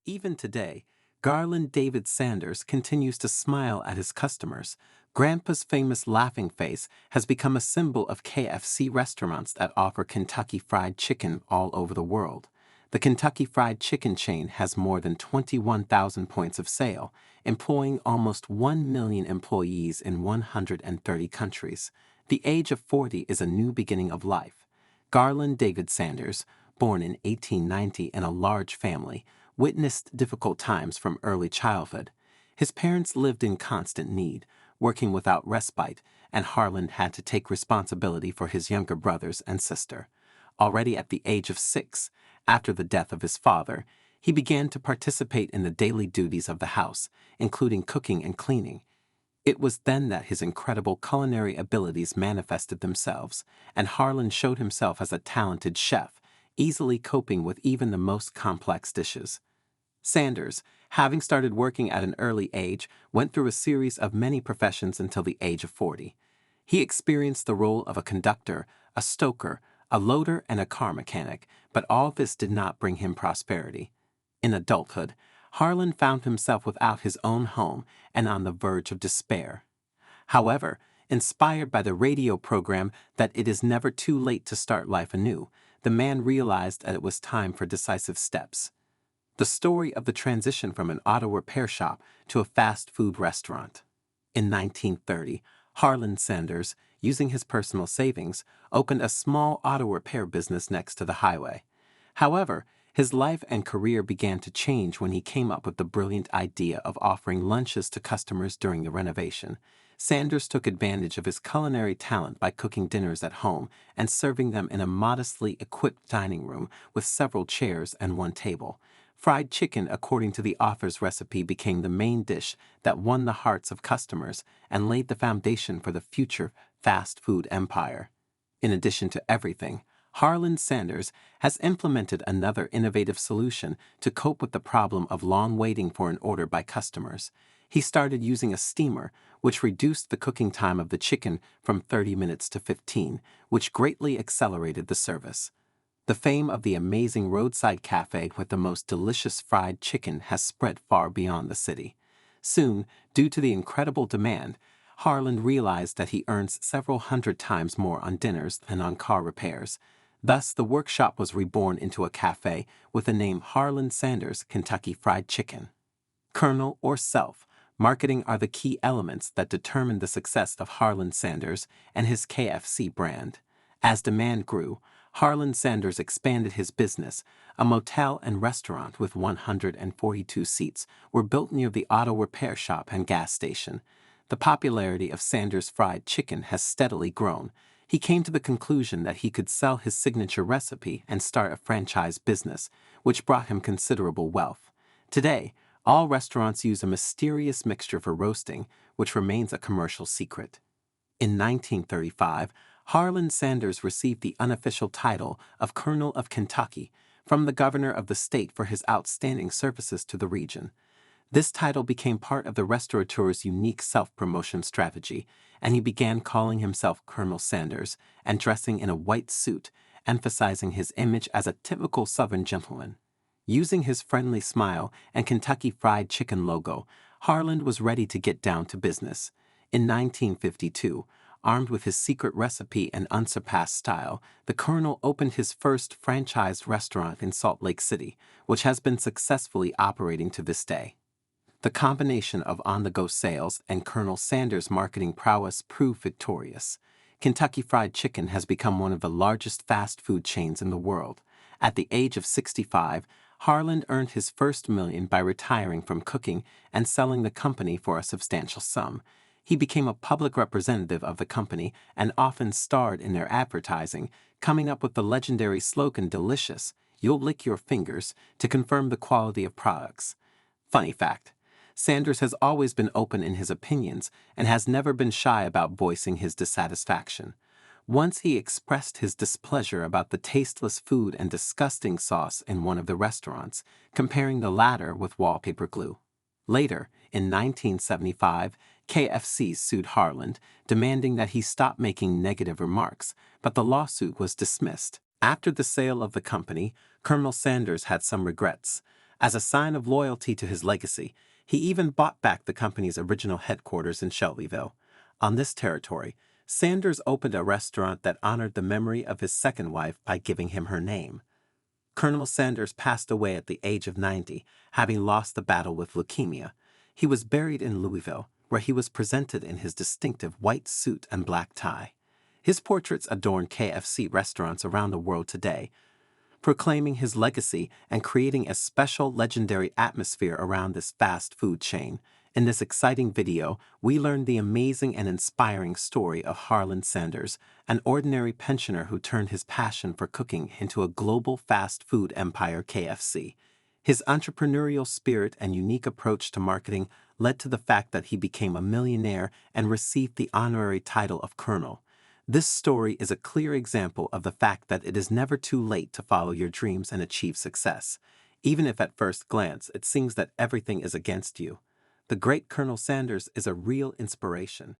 Even today, Garland David Sanders continues to smile at his customers. Grandpa's famous laughing face has become a symbol of KFC restaurants that offer Kentucky Fried Chicken all over the world. The Kentucky Fried Chicken chain has more than 21,000 points of sale, employing almost 1 million employees in 130 countries. The age of 40 is a new beginning of life. Garland David Sanders, born in 1890 in a large family, witnessed difficult times from early childhood. His parents lived in constant need, working without respite, and Harland had to take responsibility for his younger brothers and sister. Already at the age of 6, after the death of his father, he began to participate in the daily duties of the house, including cooking and cleaning. It was then that his incredible culinary abilities manifested themselves, and Harlan showed himself as a talented chef, easily coping with even the most complex dishes. Sanders, having started working at an early age, went through a series of many professions until the age of 40. He experienced the role of a conductor, a stoker, a loader, and a car mechanic, but all this did not bring him prosperity. In adulthood, Harlan found himself without his own home and on the verge of despair. However, inspired by the radio program that it is never too late to start life anew, the man realized that it was time for decisive steps. The story of the transition from an auto repair shop to a fast food restaurant. In 1930, Harlan Sanders, using his personal savings, opened a small auto repair business next to the highway. However, his life and career began to change when he came up with the brilliant idea of offering lunches to customers during the renovation. Sanders took advantage of his culinary talent by cooking dinners at home and serving them in a modestly equipped dining room with several chairs and one table. Fried chicken, according to the author's recipe, became the main dish that won the hearts of customers and laid the foundation for the future fast food empire. In addition to everything, Harlan Sanders has implemented another innovative solution to cope with the problem of long waiting for an order by customers. He started using a steamer, which reduced the cooking time of the chicken from 30 minutes to 15, which greatly accelerated the service. The fame of the amazing roadside cafe with the most delicious fried chicken has spread far beyond the city. Soon, due to the incredible demand, Harlan realized that he earns several hundred times more on dinners than on car repairs. Thus, the workshop was reborn into a cafe with the name Harlan Sanders Kentucky Fried Chicken. Kernel or self, marketing are the key elements that determine the success of Harlan Sanders and his KFC brand. As demand grew, Harlan Sanders expanded his business. A motel and restaurant with 142 seats were built near the auto repair shop and gas station. The popularity of Sanders' fried chicken has steadily grown. He came to the conclusion that he could sell his signature recipe and start a franchise business, which brought him considerable wealth. Today, all restaurants use a mysterious mixture for roasting, which remains a commercial secret. In 1935, Harlan Sanders received the unofficial title of Colonel of Kentucky from the governor of the state for his outstanding services to the region. This title became part of the restaurateur's unique self-promotion strategy, and he began calling himself Colonel Sanders and dressing in a white suit, emphasizing his image as a typical Southern gentleman. Using his friendly smile and Kentucky Fried Chicken logo, Harlan was ready to get down to business. In 1952, armed with his secret recipe and unsurpassed style, the Colonel opened his first franchised restaurant in Salt Lake City, which has been successfully operating to this day. The combination of on-the-go sales and Colonel Sanders' marketing prowess proved victorious. Kentucky Fried Chicken has become one of the largest fast food chains in the world. At the age of 65, Harlan earned his first million by retiring from cooking and selling the company for a substantial sum. He became a public representative of the company and often starred in their advertising, coming up with the legendary slogan "Delicious, you'll lick your fingers" to confirm the quality of products. Funny fact: Sanders has always been open in his opinions and has never been shy about voicing his dissatisfaction. Once he expressed his displeasure about the tasteless food and disgusting sauce in one of the restaurants, comparing the latter with wallpaper glue. Later, in 1975, KFC sued Harlan, demanding that he stop making negative remarks, but the lawsuit was dismissed. After the sale of the company, Colonel Sanders had some regrets. As a sign of loyalty to his legacy, he even bought back the company's original headquarters in Shelbyville. On this territory, Sanders opened a restaurant that honored the memory of his second wife by giving him her name. Colonel Sanders passed away at the age of 90, having lost the battle with leukemia. He was buried in Louisville, where he was presented in his distinctive white suit and black tie. His portraits adorn KFC restaurants around the world today, proclaiming his legacy and creating a special legendary atmosphere around this fast food chain. In this exciting video, we learn the amazing and inspiring story of Harlan Sanders, an ordinary pensioner who turned his passion for cooking into a global fast food empire, KFC. His entrepreneurial spirit and unique approach to marketing led to the fact that he became a millionaire and received the honorary title of colonel. This story is a clear example of the fact that it is never too late to follow your dreams and achieve success, even if at first glance it seems that everything is against you. The great Colonel Sanders is a real inspiration.